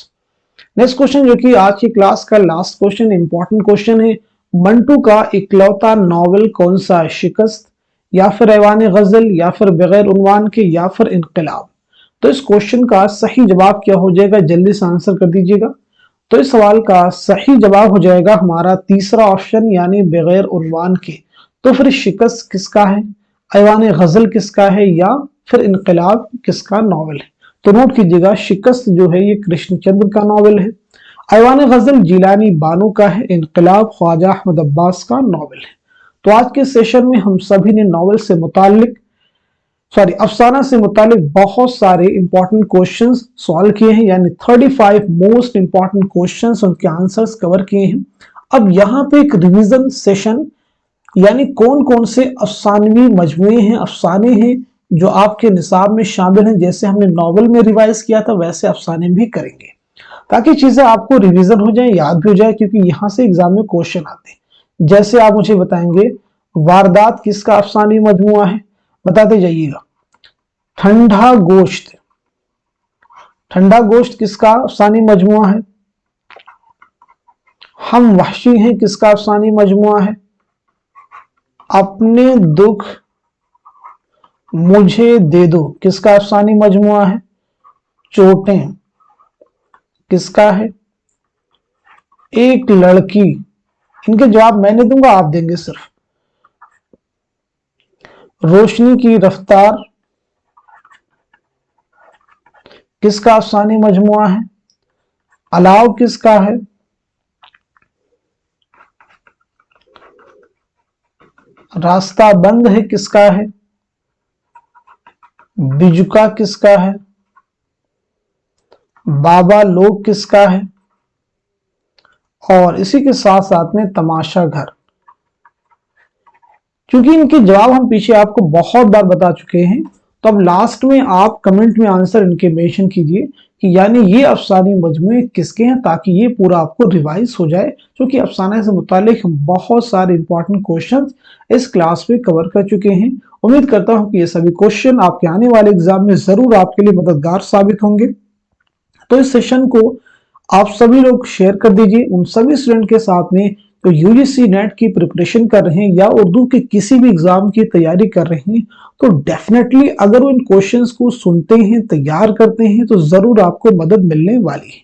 नेक्स्ट क्वेश्चन जो कि आज की क्लास का लास्ट क्वेश्चन, इंपॉर्टेंट क्वेश्चन है, मंटू का इकलौता नॉवेल कौन सा है? शिकस्त, या फिर ऐवान गजल, या फिर बगैर उन्वान के, या फिर इनकलाब? तो इस क्वेश्चन का सही जवाब क्या हो जाएगा, जल्दी से आंसर कर दीजिएगा। तो इस सवाल का सही जवाब हो जाएगा हमारा तीसरा ऑप्शन यानी बगैर उन्वान के। तो फिर शिकस्त किसका है, ऐवान गजल किसका है, या फिर इनकलाब किसका नॉवेल है? तो नोट कीजिएगा, शिकस्त जो है ये कृष्णचंद्र का नॉवेल है, ऐवान गजल जीलानी बानो का है, इनकलाब ख्वाजा अहमद अब्बास का नॉवेल है। तो आज के सेशन में हम सभी ने नॉवेल से मुतालिक अफसाना से मुतालिक बहुत सारे इंपॉर्टेंट क्वेश्चंस सॉल्व किए हैं, यानी 35 मोस्ट इंपॉर्टेंट क्वेश्चंस, उनके आंसर्स कवर किए हैं। अब यहाँ पे एक रिवीजन सेशन, यानी कौन कौन से अफसानवी मजमुए हैं, अफसाने हैं जो आपके निसाब में शामिल हैं। जैसे हमने नॉवेल में रिवाइज किया था वैसे अफसाने भी करेंगे, ताकि चीजें आपको रिवीजन हो जाए, याद भी हो जाए, क्योंकि यहाँ से एग्जाम में क्वेश्चन आते हैं। जैसे आप मुझे बताएंगे, वारदात किसका अफसानी मजमुआ है? बताते जाइएगा। ठंडा गोश्त, ठंडा गोश्त किसका अफसानी मजमुआ है? हम वहशी हैं किसका अफसानी मजमुआ है? अपने दुख मुझे दे दो किसका अफसानी मजमुआ है? चोटें किसका है? एक लड़की, इनके जवाब मैं नहीं दूंगा, आप देंगे सिर्फ। रोशनी की रफ्तार किसका अफसानी मजमुआ है? अलाव किसका है? रास्ता बंद है किसका है? बिजुका किसका है? बाबा लोग किसका है? और इसी के साथ साथ में तमाशा घर। क्योंकि इनके जवाब हम पीछे आपको बहुत बार बता चुके हैं, तो अब लास्ट में आप कमेंट में आंसर इनके मेंशन कीजिए कि यानी ये अफसानी मजमुए किसके हैं, ताकि ये पूरा आपको रिवाइज हो जाए। क्योंकि अफसाने से मुतालिक हम बहुत सारे इंपॉर्टेंट क्वेश्चंस इस क्लास में कवर कर चुके हैं। उम्मीद करता हूं कि ये सभी क्वेश्चन आपके आने वाले एग्जाम में जरूर आपके लिए मददगार साबित होंगे। तो इस सेशन को आप सभी लोग शेयर कर दीजिए उन सभी स्टूडेंट के साथ में तो यूजीसी नेट की प्रिपरेशन कर रहे हैं या उर्दू के किसी भी एग्जाम की तैयारी कर रहे हैं। तो डेफिनेटली अगर वो इन क्वेश्चंस को सुनते हैं, तैयार करते हैं, तो जरूर आपको मदद मिलने वाली है।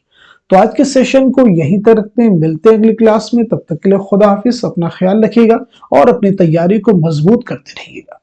तो आज के सेशन को यहीं तक रखते हैं, मिलते हैं अगली क्लास में। तब तक के लिए खुदा हाफिज, अपना ख्याल रखिएगा और अपनी तैयारी को मजबूत करते रहिएगा।